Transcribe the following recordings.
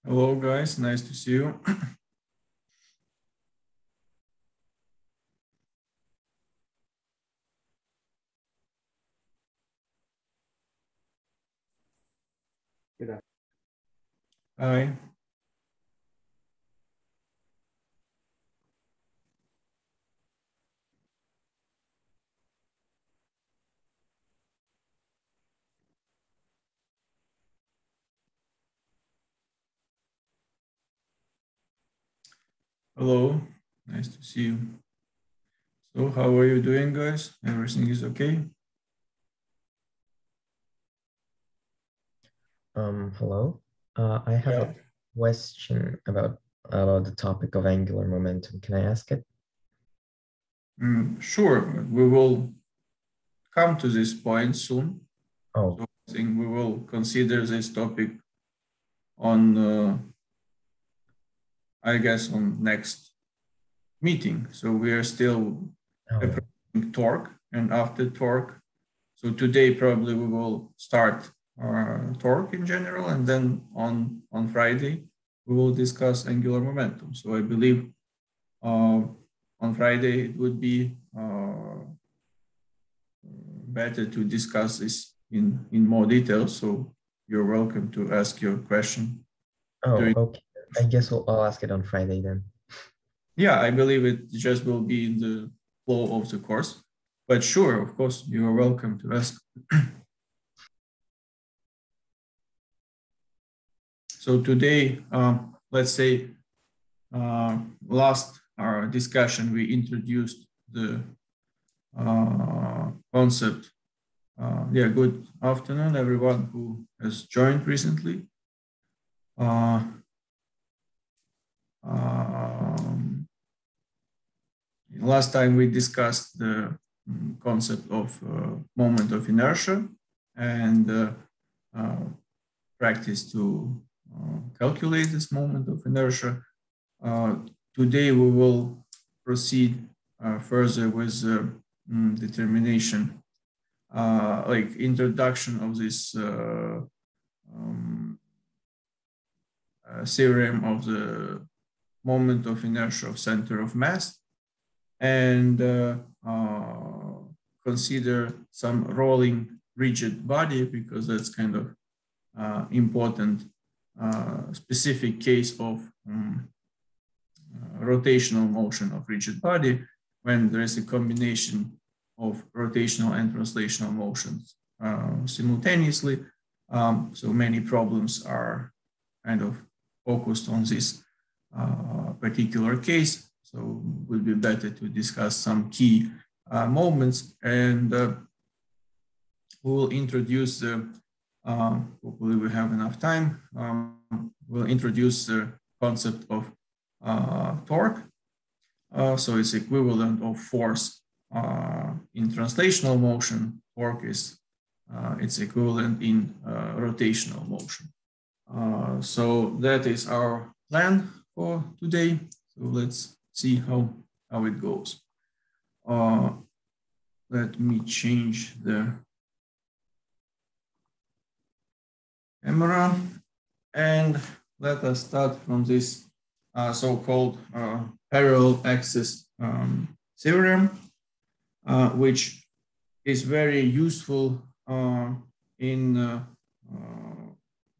Hello, guys. Nice to see you. Good afternoon. Hi. Hello. Nice to see you. So, how are you doing, guys? Everything is okay? Hello. I have a question about the topic of angular momentum. Can I ask it? Sure. We will come to this point soon. Oh, So, I think we will consider this topic on, I guess, on next meeting. So, we are still oh, preparing torque, and after torque. So today probably we will start torque in general, and then on Friday we will discuss angular momentum. So I believe on Friday it would be better to discuss this in more detail. So you're welcome to ask your question. okay. I guess I'll ask it on Friday then. Yeah, I believe it just will be in the flow of the course. But sure, of course, you are welcome to ask. So today, let's say last our discussion, we introduced the concept. Yeah, good afternoon, everyone who has joined recently. Last time we discussed the concept of moment of inertia and practice to calculate this moment of inertia. Today we will proceed further with determination, like introduction of this theorem of the moment of inertia of center of mass, and consider some rolling rigid body, because that's kind of important specific case of rotational motion of rigid body, when there is a combination of rotational and translational motions simultaneously. So many problems are kind of focused on this particular case. So it would be better to discuss some key moments, and we will introduce the, hopefully we have enough time, we'll introduce the concept of torque. So it's equivalent of force in translational motion. Torque is its equivalent in rotational motion. So that is our plan for today. So let's see how it goes. Let me change the camera, and let us start from this so-called parallel axis theorem, which is very useful in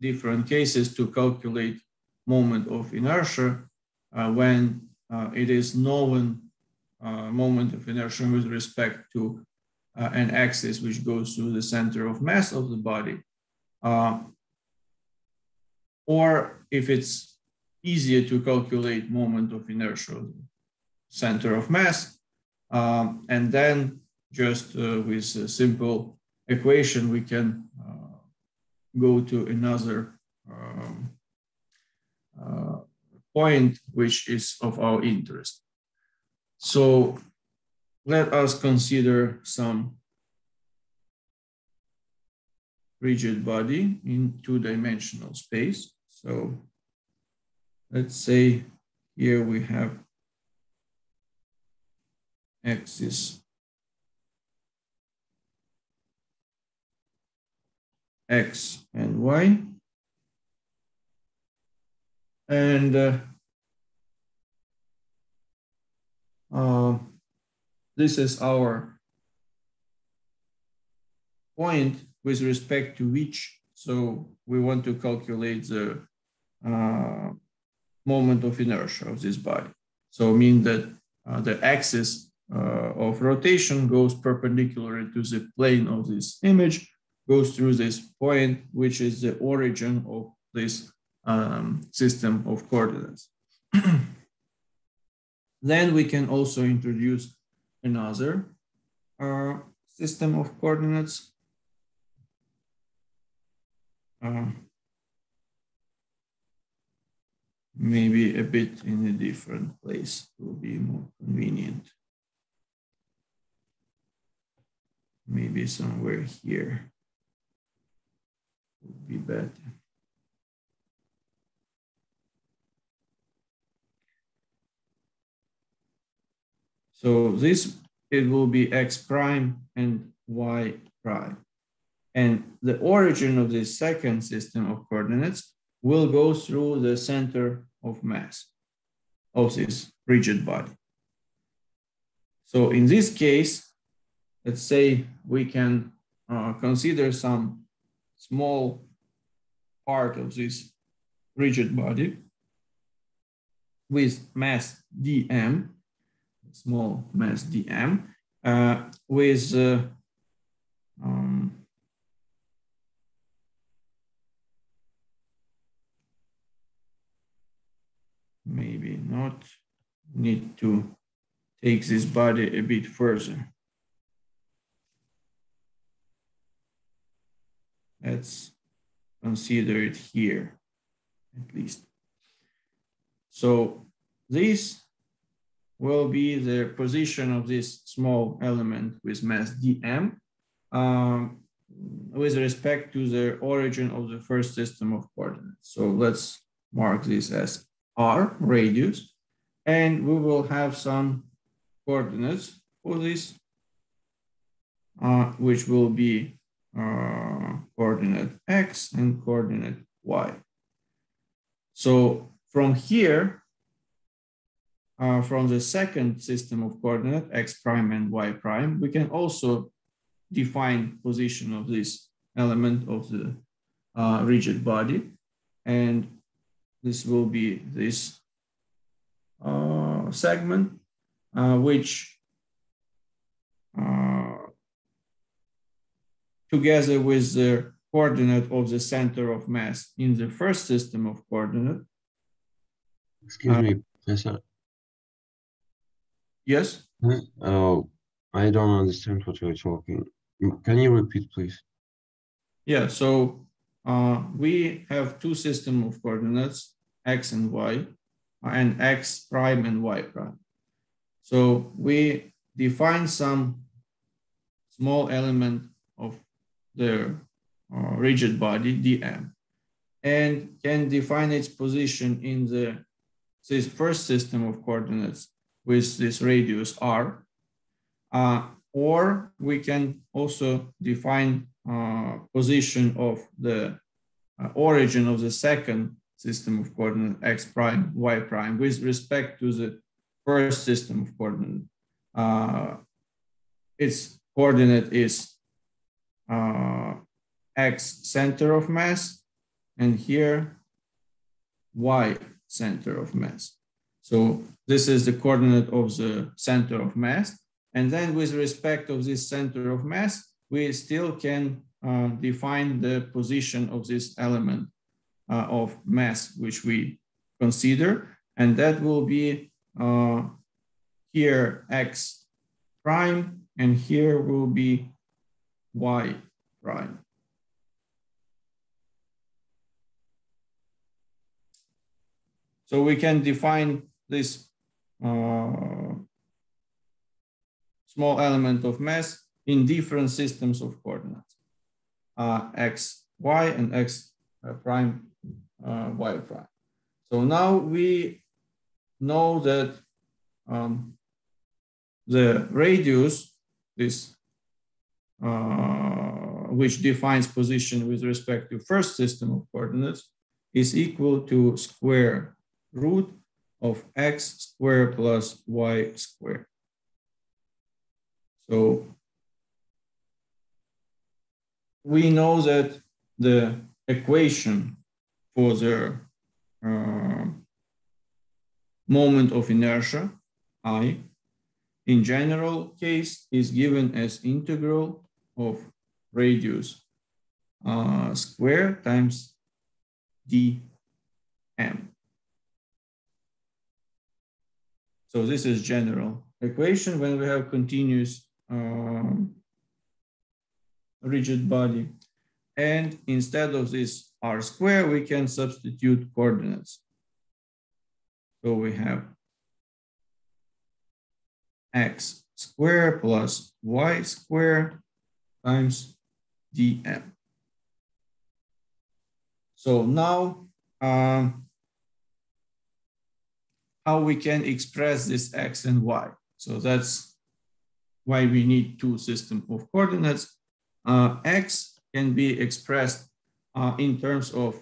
different cases to calculate moment of inertia when it is known moment of inertia with respect to an axis which goes through the center of mass of the body. Or if it's easier to calculate moment of inertia, center of mass, and then just with a simple equation, we can go to another point which is of our interest. So let us consider some rigid body in two-dimensional space. So let's say here we have axis X and Y. And this is our point with respect to which, so we want to calculate the moment of inertia of this body. So mean that the axis of rotation goes perpendicular to the plane of this image, goes through this point, which is the origin of this system of coordinates. Then we can also introduce another system of coordinates. Maybe a bit in a different place will be more convenient. Maybe somewhere here would be better. So this, it will be x prime and y prime. And the origin of this second system of coordinates will go through the center of mass of this rigid body. So in this case, let's say we can consider some small part of this rigid body with mass dm, small mass dm, with maybe not, need to take this body a bit further. Let's consider it here, at least. So this will be the position of this small element with mass dm with respect to the origin of the first system of coordinates. So let's mark this as r, radius, and we will have some coordinates for this, which will be coordinate x and coordinate y. So from here, from the second system of coordinate, x prime and y prime, we can also define position of this element of the rigid body. And this will be this segment, which together with the coordinate of the center of mass in the first system of coordinate. Excuse me, Professor. Yes? I don't understand what you're talking. Can you repeat, please? Yeah, so we have two systems of coordinates, x and y, and x prime and y prime. So we define some small element of the rigid body, dm, and can define its position in this first system of coordinates with this radius r, or we can also define position of the origin of the second system of coordinate x prime, y prime with respect to the first system of coordinate. Its coordinate is x center of mass, and here y center of mass. So this is the coordinate of the center of mass. And then with respect of this center of mass, we still can define the position of this element of mass, which we consider. And that will be here x prime, and here will be y prime. So we can define this small element of mass in different systems of coordinates, x, y, and x prime, y prime. So now we know that the radius, this which defines position with respect to first system of coordinates, is equal to square root of x squared plus y squared. So we know that the equation for the moment of inertia, I, in general case is given as integral of radius square times dm. So this is general equation when we have continuous rigid body. And instead of this r square, we can substitute coordinates. So we have x squared plus y squared times dm. So now, how we can express this x and y. So that's why we need two systems of coordinates. X can be expressed in terms of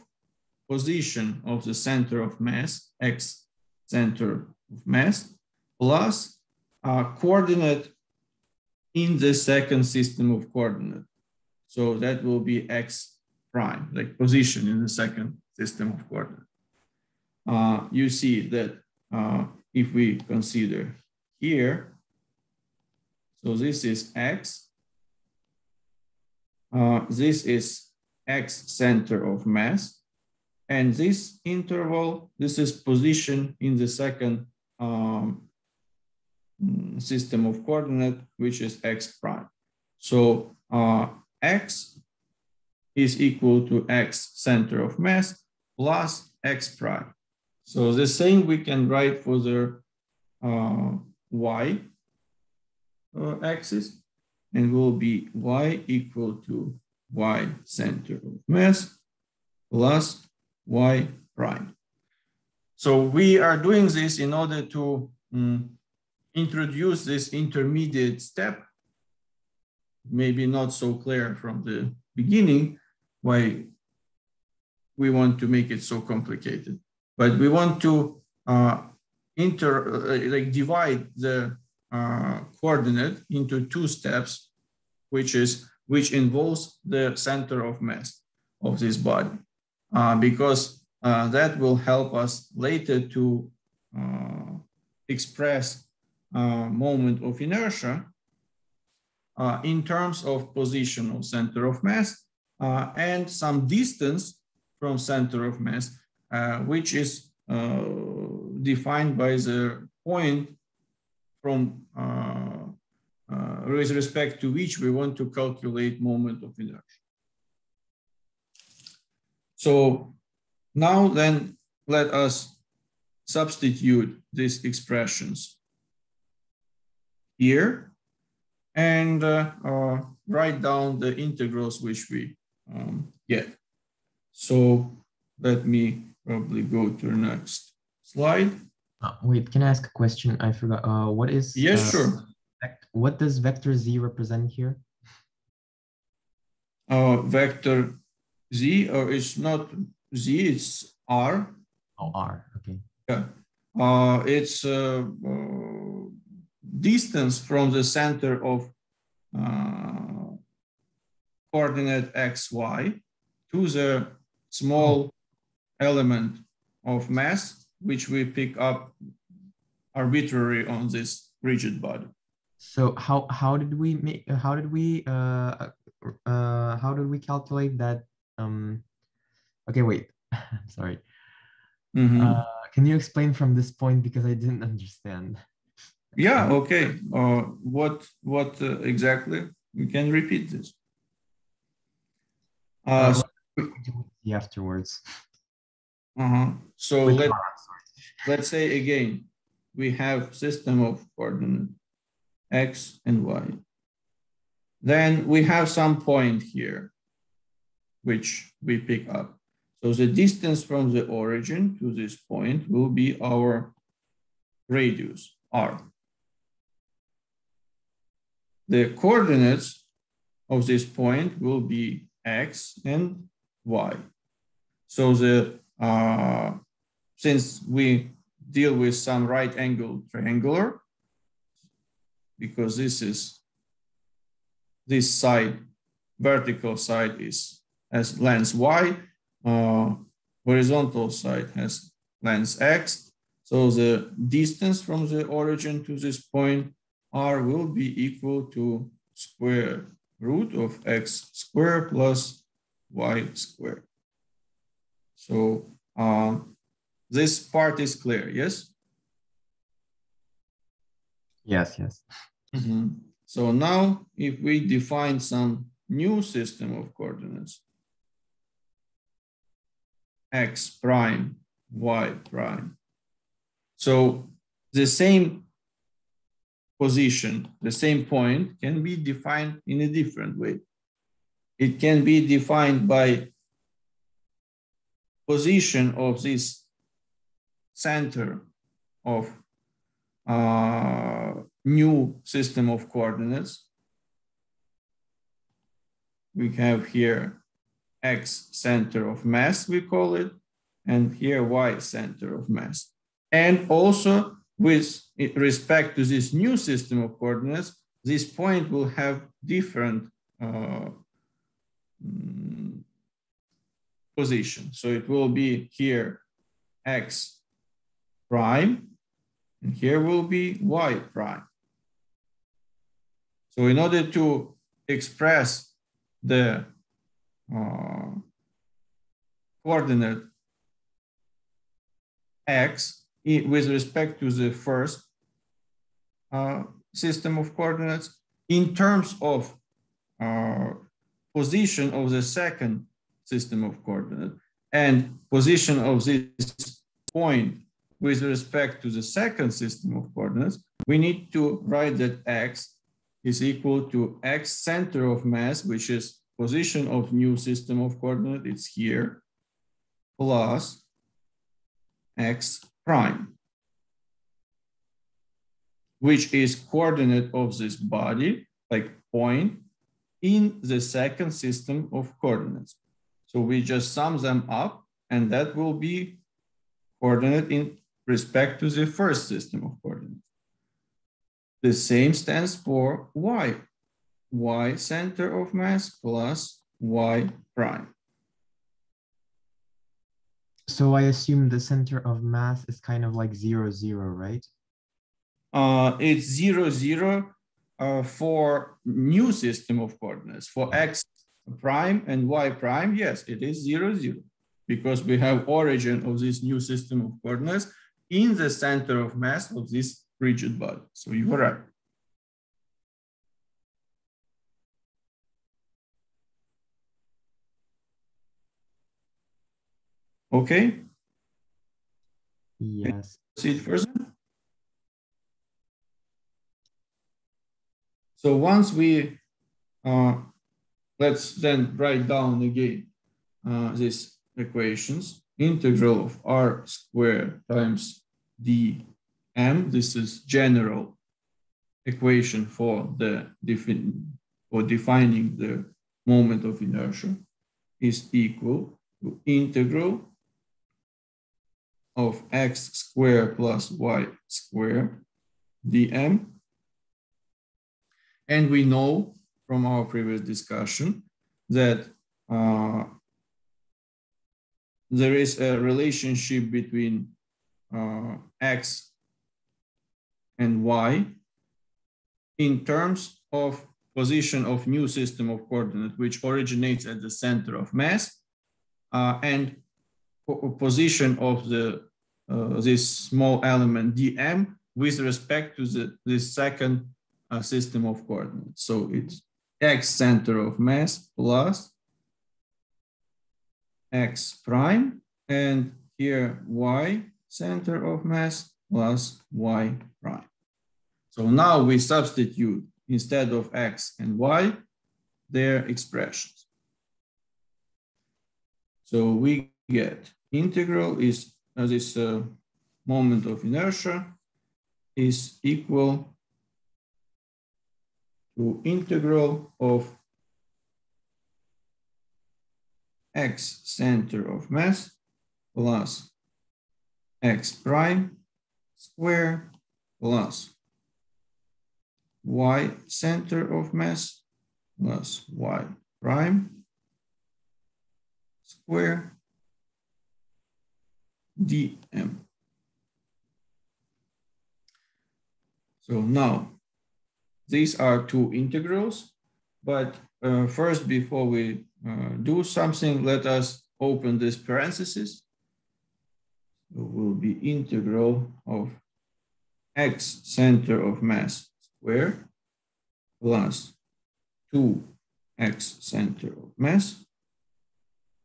position of the center of mass, x center of mass, plus coordinate in the second system of coordinate. So that will be x prime, like position in the second system of coordinate. You see that if we consider here, so this is x, this is x center of mass, and this interval, this is position in the second system of coordinate, which is x prime. So x is equal to x center of mass plus x prime. So the same we can write for the y axis, and will be y equal to y center of mass plus y prime. So we are doing this in order to introduce this intermediate step, maybe not so clear from the beginning why we want to make it so complicated, but we want to divide the coordinate into two steps, which involves the center of mass of this body, because that will help us later to express moment of inertia in terms of position of center of mass and some distance from center of mass, which is defined by the point from with respect to which we want to calculate moment of inertia. So now then, let us substitute these expressions here and write down the integrals which we get. So let me probably go to the next slide. Wait, can I ask a question? I forgot. What is? Yes, sure. What does vector z represent here? Vector z, or it's not z, it's r. Oh, r. Okay. Yeah. It's distance from the center of coordinate x, y to the small element of mass, which we pick up arbitrarily on this rigid body. So how did we calculate that? Okay, wait. Sorry. Mm-hmm. Can you explain from this point, because I didn't understand? Yeah. Okay. What exactly? You can repeat this. Afterwards. So let's say again, we have system of coordinate x and y. Then we have some point here, which we pick up. So the distance from the origin to this point will be our radius, r. The coordinates of this point will be x and y. So the since we deal with some right angle triangular, because this side, vertical side has length y, horizontal side has length x. So the distance from the origin to this point r will be equal to square root of x squared plus y squared. So this part is clear, yes? Yes, yes. Mm-hmm. So now if we define some new system of coordinates, x prime, y prime. So the same position, the same point can be defined in a different way. It can be defined by position of this center of new system of coordinates. We have here x center of mass, we call it, and here y center of mass. And also with respect to this new system of coordinates, this point will have different position. So it will be here x prime, and here will be y prime. So in order to express the coordinate x with respect to the first system of coordinates in terms of position of the second system of coordinates and position of this point with respect to the second system of coordinates, we need to write that x is equal to x center of mass, which is position of new system of coordinate, it's here, plus x prime, which is coordinate of this body, like point, in the second system of coordinates. So we just sum them up, and that will be coordinate in respect to the first system of coordinates. The same stands for y. Y center of mass plus y prime. So I assume the center of mass is kind of like 0, 0, right? It's 0, 0 for new system of coordinates. For x prime and y prime, yes, it is 0, 0, because we have origin of this new system of coordinates in the center of mass of this rigid body. So you are right. Okay? Yes. Proceed further. So once we, let's then write down again these equations. Integral of r squared times dm. This is general equation for the defining the moment of inertia is equal to integral of x squared plus y squared dm. And we know from our previous discussion that there is a relationship between x and y in terms of position of new system of coordinate, which originates at the center of mass, and position of the this small element dm with respect to this second system of coordinates. So it's x center of mass plus x prime, and here y center of mass plus y prime. So now we substitute instead of x and y their expressions. So we get integral is this moment of inertia is equal to integral of x center of mass plus x prime square plus y center of mass plus y prime square dm. So now these are two integrals, but first, before we do something, let us open this parenthesis. It will be integral of x center of mass squared plus 2x center of mass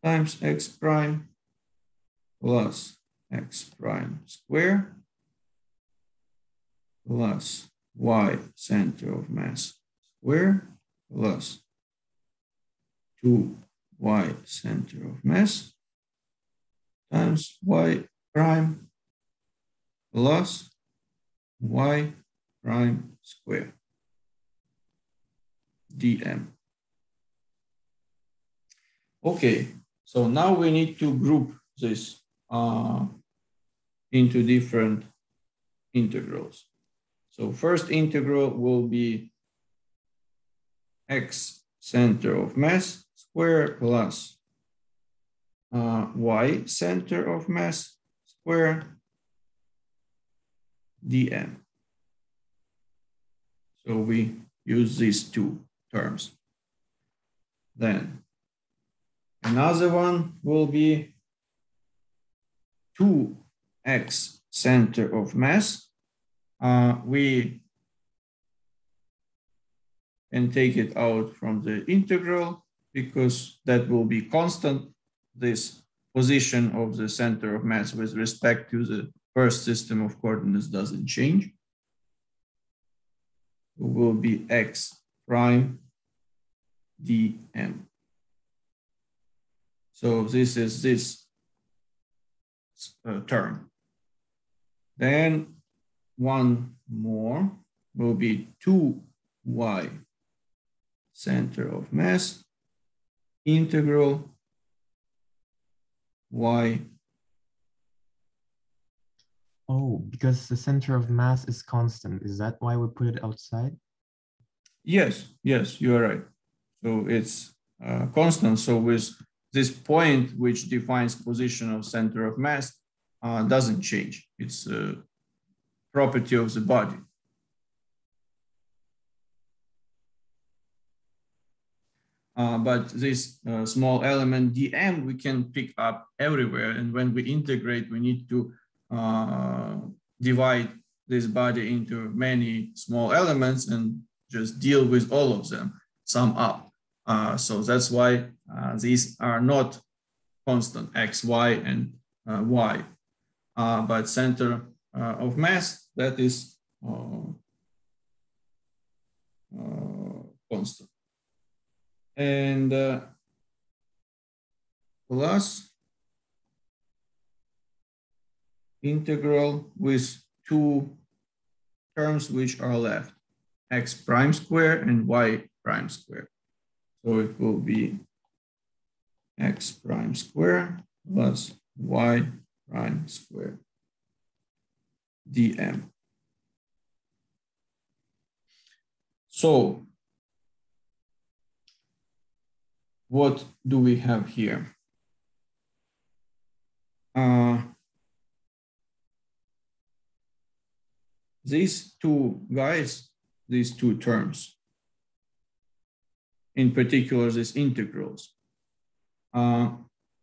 times x prime plus x prime squared plus y center of mass squared plus 2y center of mass times y prime plus y prime squared dm. Okay, so now we need to group this into different integrals. So first integral will be x center of mass squared plus y center of mass squared dm. So we use these two terms. Then another one will be 2x center of mass. We can take it out from the integral because that will be constant. This position of the center of mass with respect to the first system of coordinates doesn't change. It will be x prime dm. So this is this term. Then one more will be 2y center of mass integral y. Oh, because the center of mass is constant. Is that why we put it outside? Yes, yes, you are right. So it's constant. So with this point, which defines position of center of mass, doesn't change. It's a property of the body. But this small element dm we can pick up everywhere. And when we integrate, we need to divide this body into many small elements and just deal with all of them, sum up. So that's why these are not constant x, y, and y. But center of mass, that is constant. And plus integral with two terms which are left, x prime square and y prime square. So it will be x prime square plus y prime square dm. So what do we have here? These two guys, these two terms, in particular, these integrals.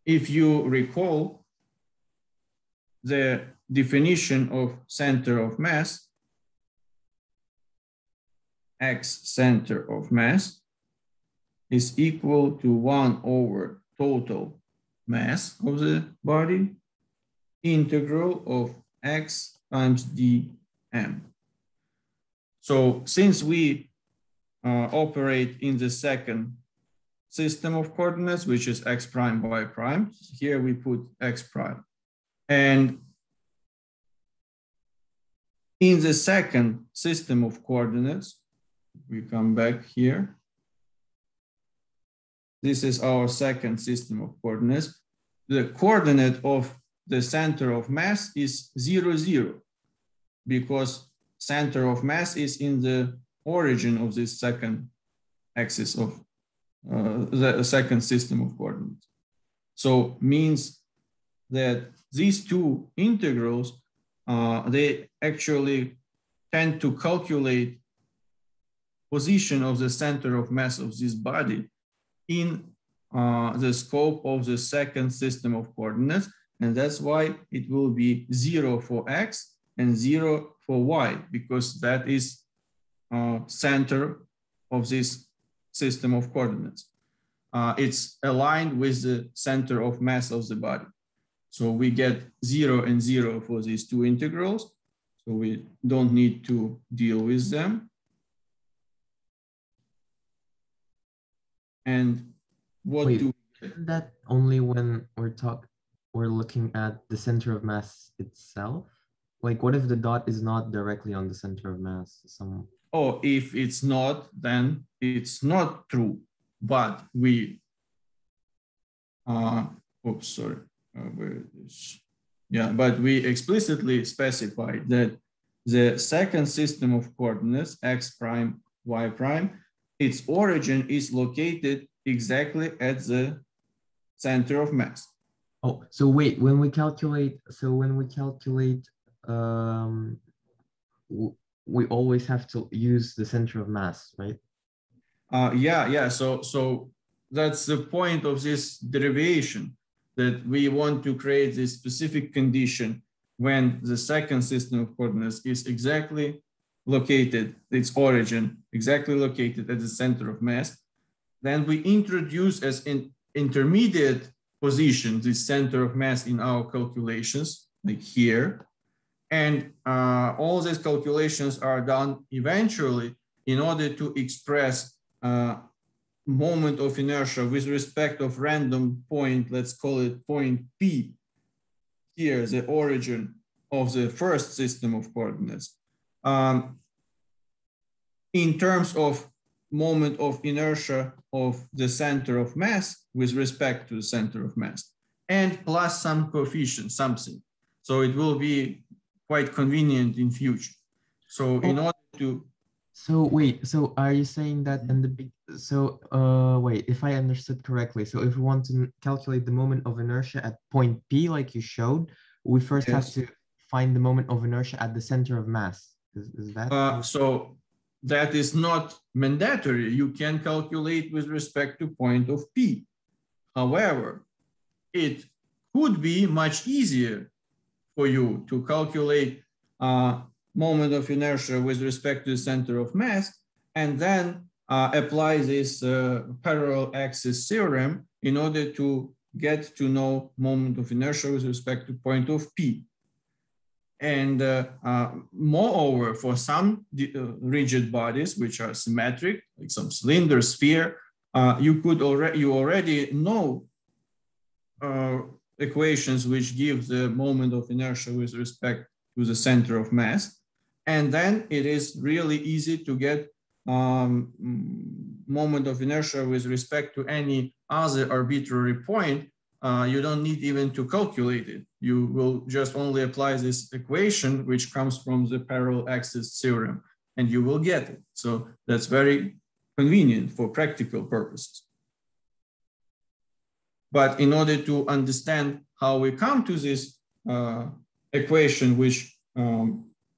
If you recall, the definition of center of mass, x center of mass, is equal to 1 over total mass of the body, integral of x times dm. So since we operate in the second system of coordinates, which is x prime, y prime, here we put x prime. And in the second system of coordinates, we come back here. This is our second system of coordinates. The coordinate of the center of mass is 0, 0, because center of mass is in the origin of this second axis of the second system of coordinates. So means that these two integrals, they actually tend to calculate position of the center of mass of this body in the scope of the second system of coordinates. And that's why it will be 0 for x and 0 for y, because that is center of this system of coordinates. It's aligned with the center of mass of the body. So we get 0 and 0 for these two integrals. So we don't need to deal with them. And what Wait, do isn't that only when we're looking at the center of mass itself? Like, what if the dot is not directly on the center of mass? Oh, if it's not, then it's not true. But we, oops, sorry. Yeah, but we explicitly specified that the second system of coordinates, x prime, y prime, its origin is located exactly at the center of mass. Oh, so wait, when we calculate, we always have to use the center of mass, right? Yeah. So that's the point of this derivation, that we want to create this specific condition when the second system of coordinates is exactly located, its origin exactly located at the center of mass. Then we introduce as an intermediate position the center of mass in our calculations, like here. And all these calculations are done eventually in order to express moment of inertia with respect of random point, let's call it point P, here, the origin of the first system of coordinates. In terms of moment of inertia of the center of mass with respect to the center of mass, and plus some coefficient, something. So it will be quite convenient in future. So in order to... So wait, so are you saying that in the big, so wait, if I understood correctly, so if we want to calculate the moment of inertia at point P, like you showed, we first have to find the moment of inertia at the center of mass. Is that? So that is not mandatory. You can calculate with respect to point of P. However, it could be much easier for you to calculate moment of inertia with respect to the center of mass, and then apply this parallel axis theorem in order to get to know moment of inertia with respect to point of P. And moreover, for some rigid bodies which are symmetric, like some cylinder, sphere, you already know equations which give the moment of inertia with respect to the center of mass. And then it is really easy to get moment of inertia with respect to any other arbitrary point. You don't need even to calculate it. You will just only apply this equation, which comes from the parallel axis theorem, and you will get it. So that's very convenient for practical purposes. But in order to understand how we come to this equation, which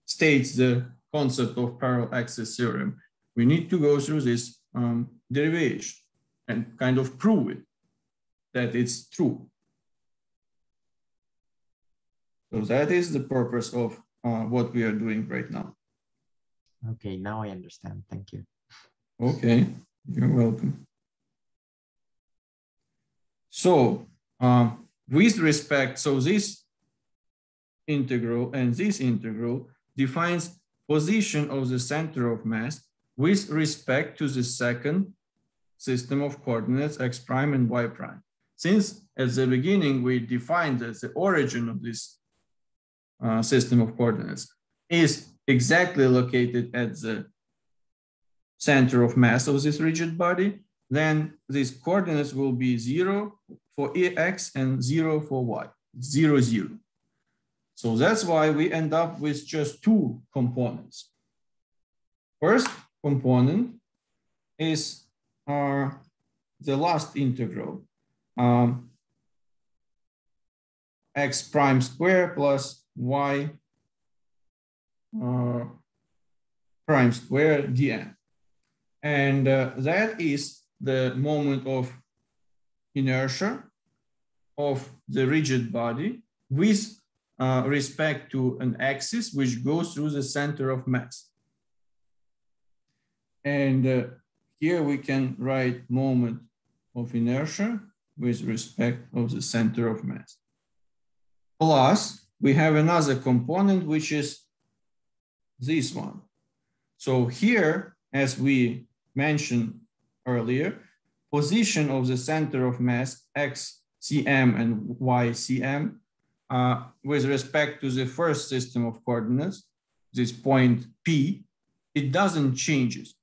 states the concept of parallel axis theorem, we need to go through this derivation and kind of prove it, that it's true. So that is the purpose of what we are doing right now. Okay, now I understand. Thank you. Okay, you're welcome. So with respect, so this integral and this integral defines position of the center of mass with respect to the second system of coordinates x prime and y prime. Since at the beginning we defined that the origin of this system of coordinates is exactly located at the center of mass of this rigid body, then these coordinates will be 0 for x and 0 for y. 0, 0. So that's why we end up with just two components. First component is the last integral, x prime square plus y prime square dm. And that is the moment of inertia of the rigid body with respect to an axis which goes through the center of mass. And here we can write moment of inertia with respect of the center of mass. Plus, we have another component, which is this one. So here, as we mentioned earlier, position of the center of mass, x cm and y cm, with respect to the first system of coordinates, this point P, it doesn't change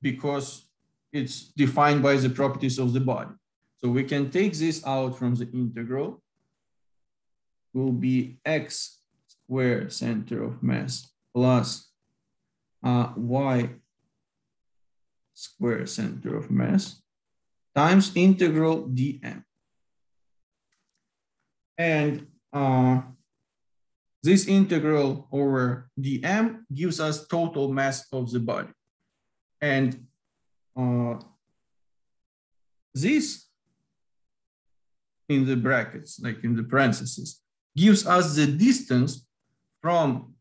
because it's defined by the properties of the body. So we can take this out from the integral. Will be x squared center of mass plus y squared center of mass times integral dm. And this integral over dm gives us total mass of the body. And this in the brackets, like in the parentheses, gives us the distance from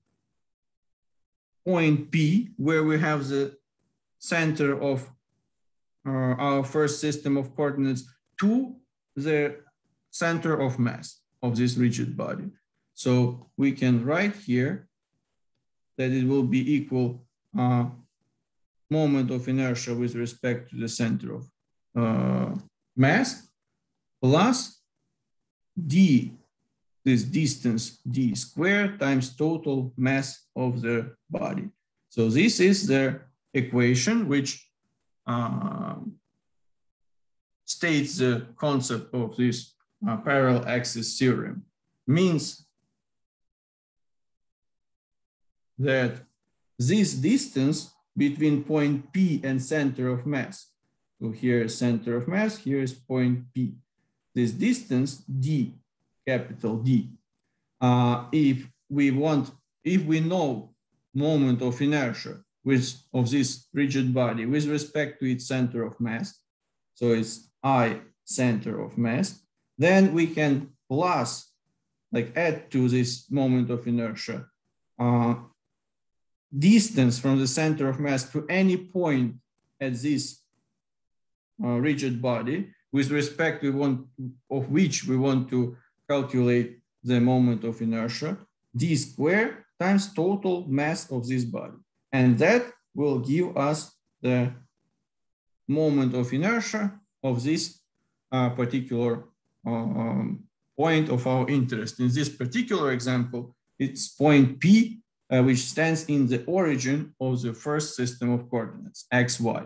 point P, where we have the center of our first system of coordinates, to the center of mass of this rigid body. So we can write here that it will be equal moment of inertia with respect to the center of mass plus d, this distance d squared times total mass of the body. So this is the equation which states the concept of this parallel axis theorem. Means that this distance between point P and center of mass, so here is center of mass, here is point P. This distance d, capital D, if we know moment of inertia of this rigid body with respect to its center of mass, so it's I center of mass, then we can plus, like add to this moment of inertia, distance from the center of mass to any point at this rigid body with respect to of which we want to calculate the moment of inertia, d squared times total mass of this body. And that will give us the moment of inertia of this particular point of our interest. In this particular example, it's point P, which stands in the origin of the first system of coordinates, x, y.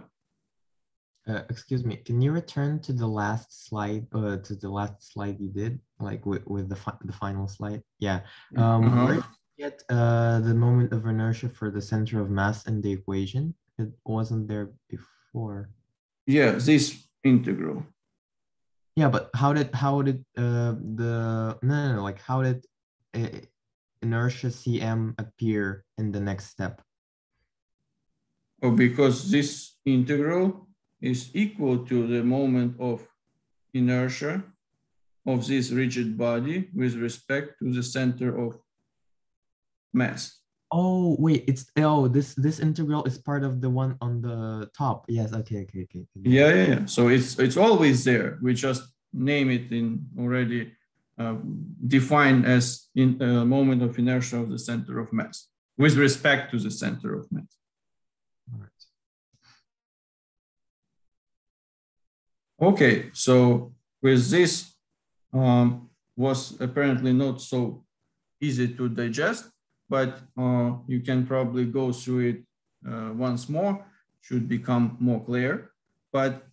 Excuse me, can you return to the last slide, you did, like with the final slide? Yeah. Where did you get the moment of inertia for the center of mass in the equation? It wasn't there before. Yeah, this integral. Yeah, but how did inertia Cm appear in the next step? Oh, because this integral is equal to the moment of inertia of this rigid body with respect to the center of mass. Oh, wait, this integral is part of the one on the top. Yes, okay. Yeah. So it's always there. We just name it in already defined as in moment of inertia of the center of mass with respect to the center of mass. All right. Okay, so with this was apparently not so easy to digest, but you can probably go through it once more, should become more clear, but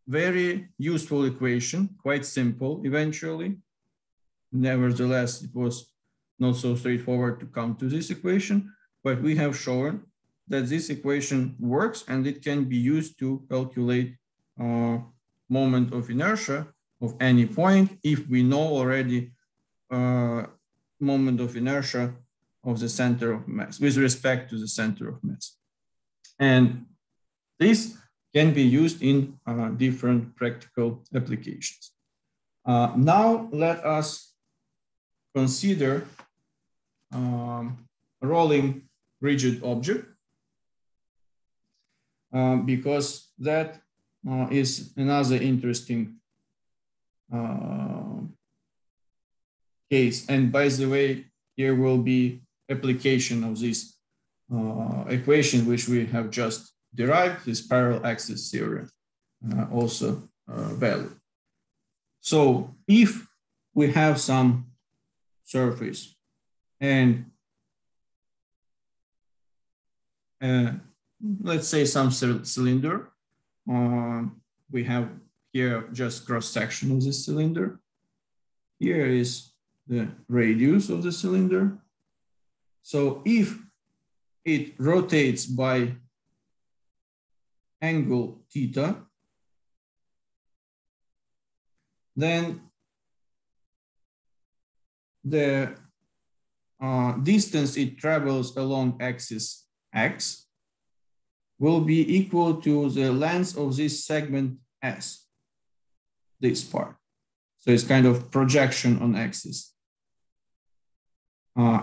very useful equation, quite simple eventually. Nevertheless, it was not so straightforward to come to this equation, but we have shown that this equation works and it can be used to calculate moment of inertia of any point if we know already moment of inertia of the center of mass with respect to the center of mass. And this can be used in different practical applications. Now let us consider rolling rigid object because that is another interesting case. And by the way, here will be application of this equation which we have just derived, this parallel axis theorem, also valid. So if we have some surface and let's say some cylinder, we have here just cross section of this cylinder. Here is the radius of the cylinder. So if it rotates by angle theta, then the distance it travels along axis x will be equal to the length of this segment S, this part. So it's kind of projection on axis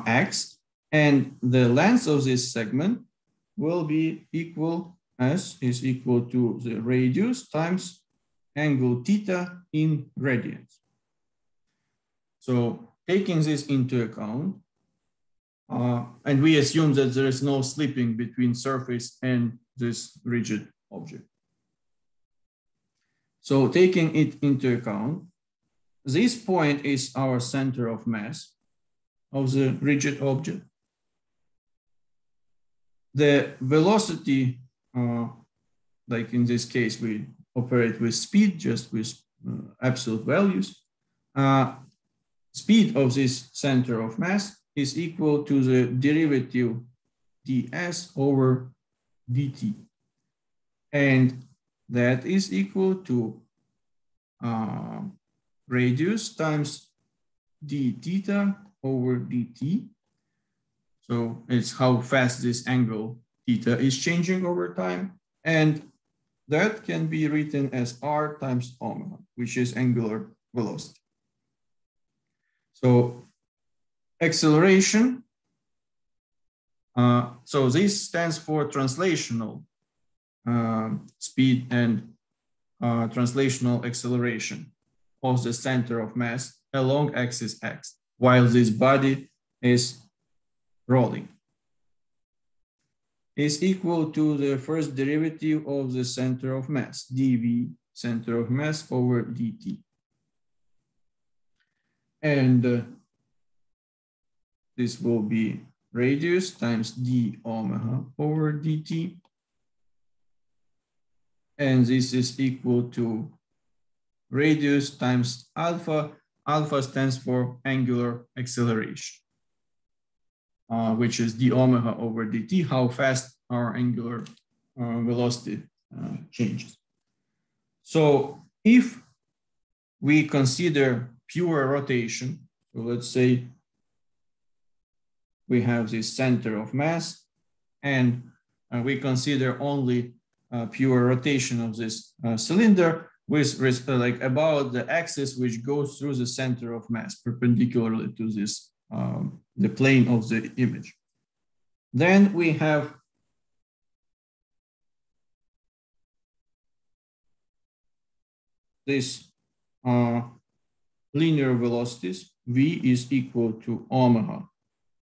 x, and the length of this segment will be equal, S is equal to the radius times angle theta in radians. So taking this into account, and we assume that there is no slipping between surface and this rigid object. So taking it into account, this point is our center of mass of the rigid object. The velocity, like in this case, we operate with speed, just with absolute values. Speed of this center of mass is equal to the derivative ds over dt. And that is equal to radius times d theta over dt. So it's how fast this angle theta is changing over time. And that can be written as r times omega, which is angular velocity. So acceleration, so this stands for translational speed and translational acceleration of the center of mass along axis x, while this body is rolling, is equal to the first derivative of the center of mass, dv center of mass over dt. And this will be radius times d omega over dt. And this is equal to radius times alpha. Alpha stands for angular acceleration, which is d omega over dt, how fast our angular velocity changes. So if we consider pure rotation, so let's say we have this center of mass and we consider only pure rotation of this cylinder with like about the axis which goes through the center of mass perpendicularly to this the plane of the image. Then we have this linear velocities. V is equal to omega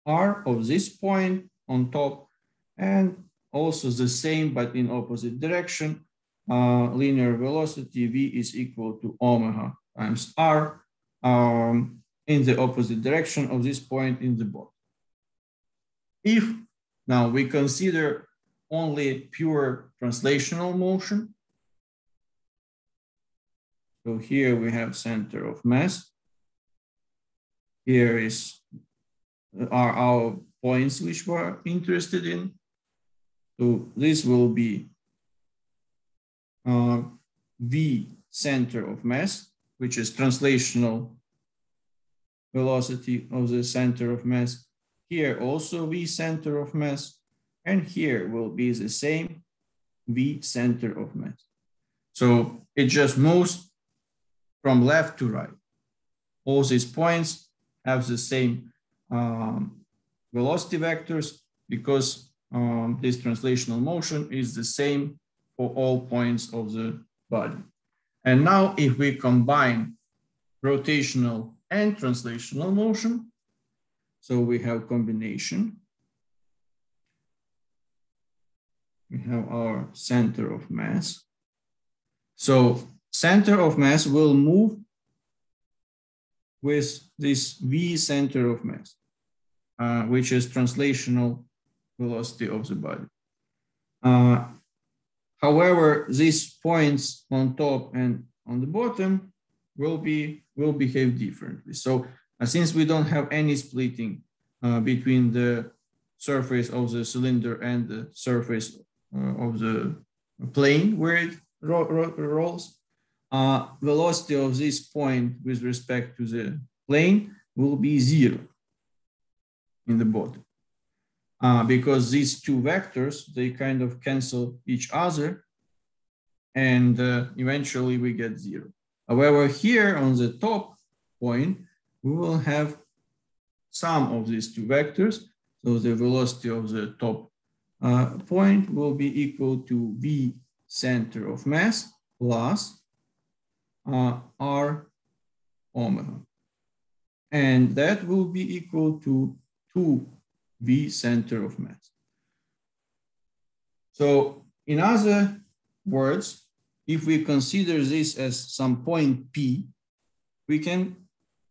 r of this point on top, and also the same but in opposite direction. Linear velocity V is equal to omega times r in the opposite direction of this point in the body. If now we consider only pure translational motion, so here we have center of mass here are our points which we're interested in. So this will be V center of mass, which is translational velocity of the center of mass. Here also V center of mass, and here will be the same V center of mass. So it just moves from left to right. All these points have the same velocity vectors because this translational motion is the same for all points of the body. And now if we combine rotational and translational motion, so we have combination. We have our center of mass. So center of mass will move with this V center of mass, which is translational velocity of the body. However, these points on top and on the bottom will behave differently. So since we don't have any splitting between the surface of the cylinder and the surface of the plane where it rolls, velocity of this point with respect to the plane will be 0 in the bottom. Because these two vectors, they kind of cancel each other, and eventually we get 0. However, here on the top point, we will have sum of these two vectors. So the velocity of the top point will be equal to V center of mass plus R omega. And that will be equal to 2V center of mass. So in other words, if we consider this as some point P, we can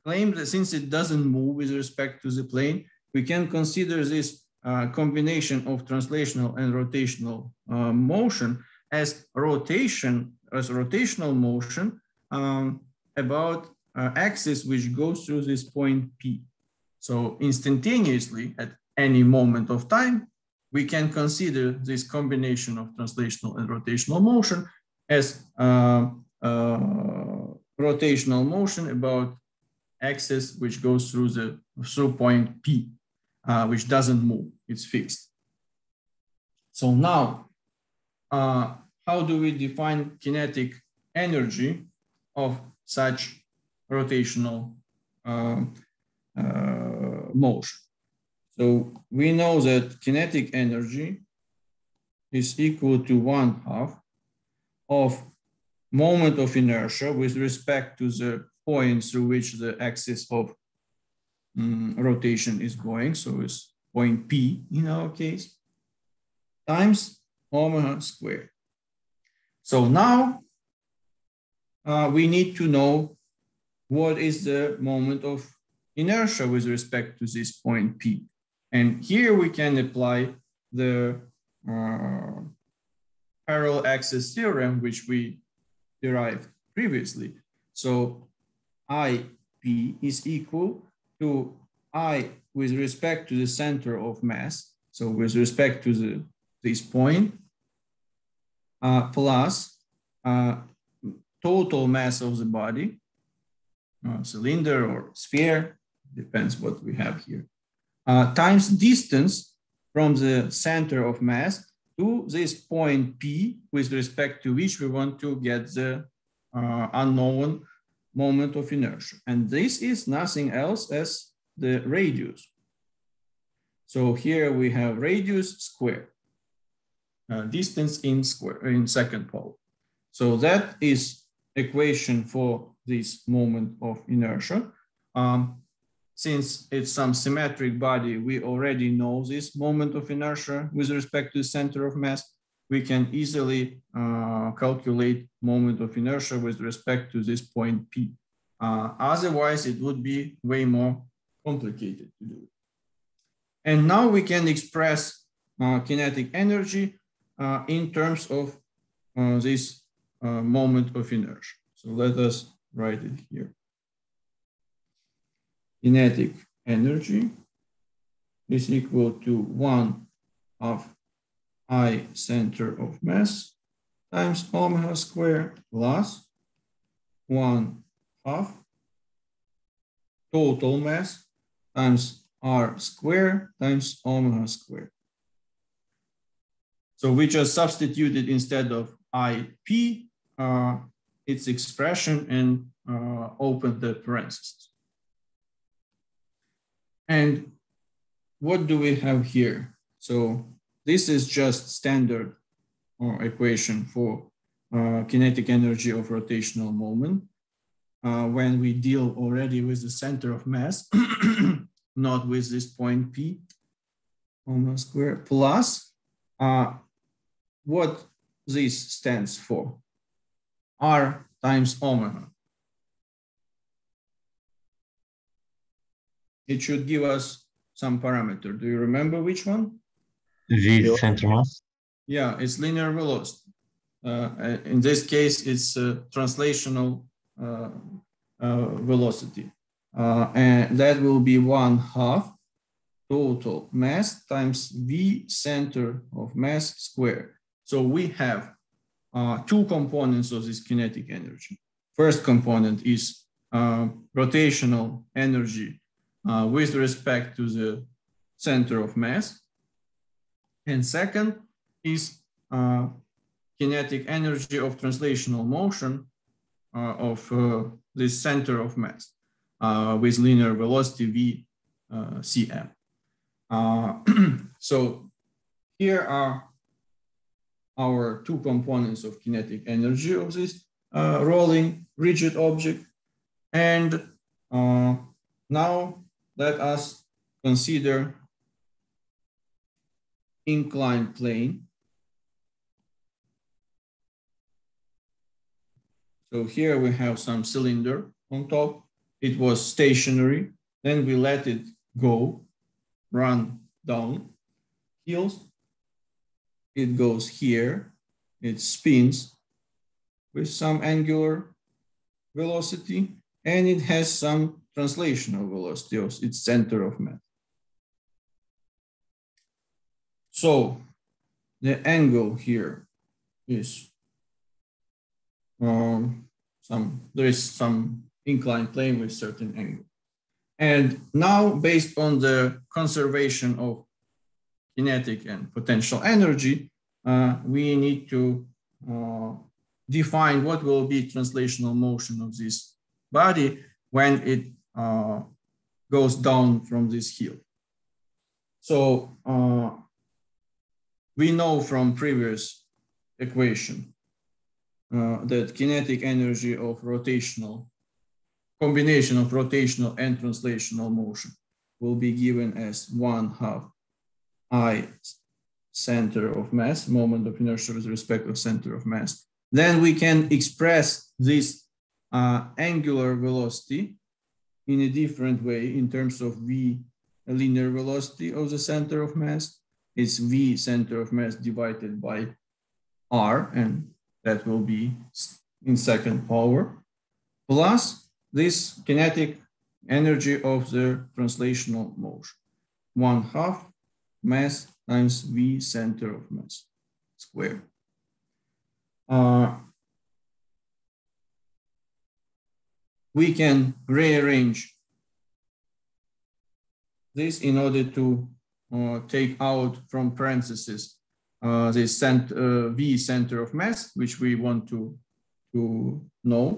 claim that since it doesn't move with respect to the plane, we can consider this combination of translational and rotational motion as rotational motion about axis which goes through this point P. So instantaneously at any moment of time, we can consider this combination of translational and rotational motion as rotational motion about axis which goes through point P, which doesn't move, it's fixed. So now, how do we define kinetic energy of such rotational motion? So we know that kinetic energy is equal to 1/2 of moment of inertia with respect to the point through which the axis of rotation is going. So it's point P in our case, times omega squared. So now we need to know what is the moment of inertia with respect to this point P. And here we can apply the parallel axis theorem, which we derived previously. So IP is equal to I with respect to the center of mass, so with respect to this point, plus total mass of the body, cylinder or sphere, depends what we have here, times distance from the center of mass to this point P with respect to which we want to get the unknown moment of inertia. And this is nothing else as the radius. So here we have radius squared, distance in second power. So that is equation for this moment of inertia. Since it's some symmetric body, we already know this moment of inertia with respect to the center of mass. We can easily calculate moment of inertia with respect to this point P. Otherwise, it would be way more complicated to do. And now we can express kinetic energy in terms of this moment of inertia. So let us write it here. kinetic energy is equal to 1 of I center of mass times omega square plus 1 half total mass times R square times omega square. So we just substituted instead of IP its expression and opened the parentheses. And what do we have here? So this is just standard equation for kinetic energy of rotational moment when we deal already with the center of mass, not with this point P, omega square, plus what this stands for, R times omega. It should give us some parameter. Do you remember which one? V center mass? Yeah, it's linear velocity. In this case, it's translational velocity. And that will be 1/2 total mass times V center of mass squared. So we have two components of this kinetic energy. First component is rotational energy with respect to the center of mass. And second is kinetic energy of translational motion of this center of mass with linear velocity V cm. So here are our two components of kinetic energy of this rolling rigid object. And now let us consider inclined plane. So here we have some cylinder on top. It was stationary. Then we let it go, run down hills. It goes here. It spins with some angular velocity, and it has some translational velocity of its center of mass. So the angle here is there is some inclined plane with certain angle. And now, based on the conservation of kinetic and potential energy, we need to define what will be translational motion of this body when it goes down from this hill. So we know from previous equation that kinetic energy of rotational, combination of rotational and translational motion will be given as 1/2 I center of mass, moment of inertia with respect to center of mass. Then we can express this angular velocity in a different way in terms of V linear velocity of the center of mass. It's V center of mass divided by R, and that will be in second power, plus this kinetic energy of the translational motion, 1/2 mass times V center of mass squared. We can rearrange this in order to take out from parentheses this V center of mass, which we want to know.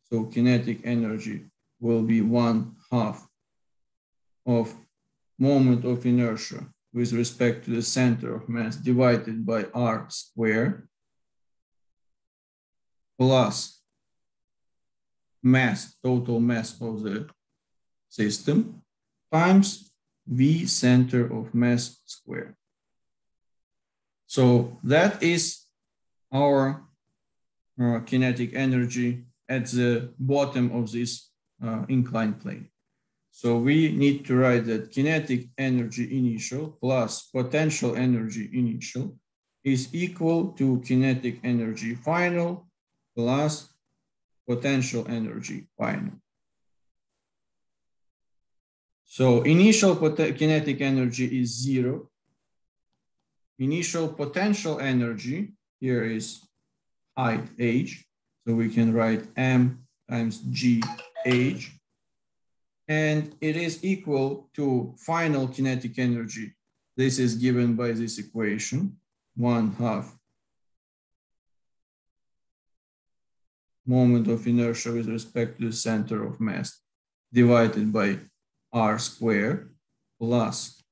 So kinetic energy will be 1/2 of moment of inertia with respect to the center of mass divided by R squared plus mass, total mass of the system times V center of mass squared. So that is our kinetic energy at the bottom of this inclined plane. So we need to write that kinetic energy initial plus potential energy initial is equal to kinetic energy final plus potential energy final. So initial kinetic energy is 0. Initial potential energy here is height h. So we can write m times g h. And it is equal to final kinetic energy. This is given by this equation, 1/2 moment of inertia with respect to the center of mass divided by r squared plus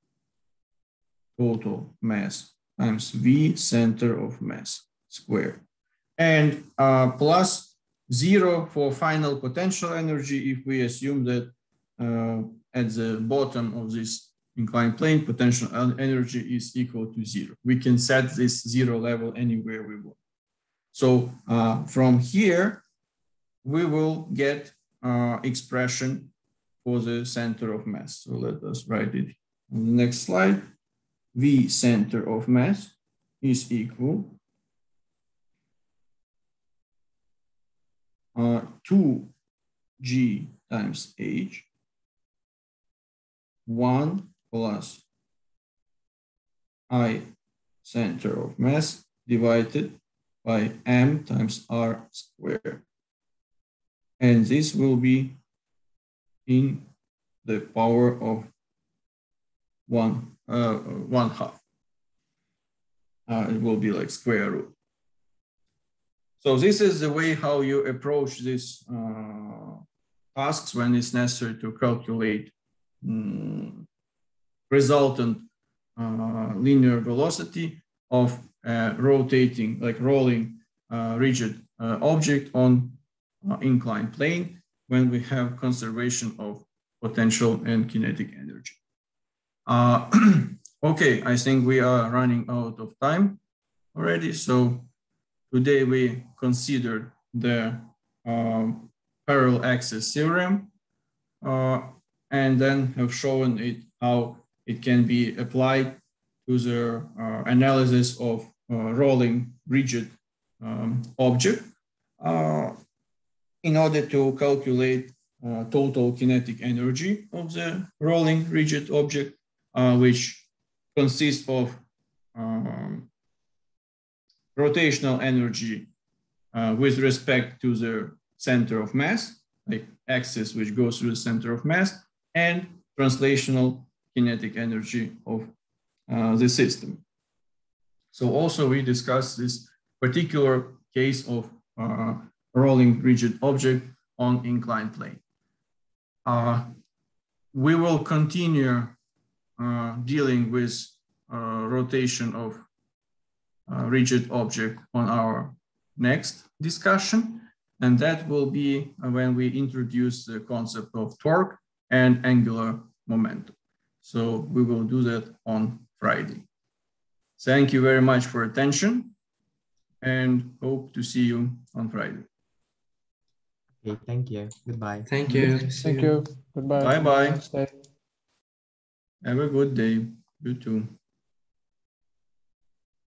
total mass times v center of mass squared. And plus 0 for final potential energy if we assume that at the bottom of this inclined plane, potential energy is equal to 0. We can set this 0 level anywhere we want. So from here, we will get expression for the center of mass. So let us write it on the next slide. V center of mass is equal 2g times h, 1 plus I center of mass divided by m times r squared. And this will be in the power of 1/2. It will be like square root. So this is the way how you approach these tasks when it's necessary to calculate resultant linear velocity of rotating, like rolling rigid object on inclined plane when we have conservation of potential and kinetic energy. Okay, I think we are running out of time already. So today we considered the parallel axis theorem and then have shown it how it can be applied to the analysis of rolling rigid object in order to calculate total kinetic energy of the rolling rigid object, which consists of rotational energy with respect to the center of mass, like axis which goes through the center of mass, and translational kinetic energy of the system. So also we discussed this particular case of rolling rigid object on inclined plane. We will continue dealing with rotation of rigid object on our next discussion, and that will be when we introduce the concept of torque and angular momentum. So we will do that on Friday. Thank you very much for attention and hope to see you on Friday. Okay, thank you. Goodbye. Thank you. Thank you. Goodbye. Bye-bye. Have a nice day. Have a good day. You too.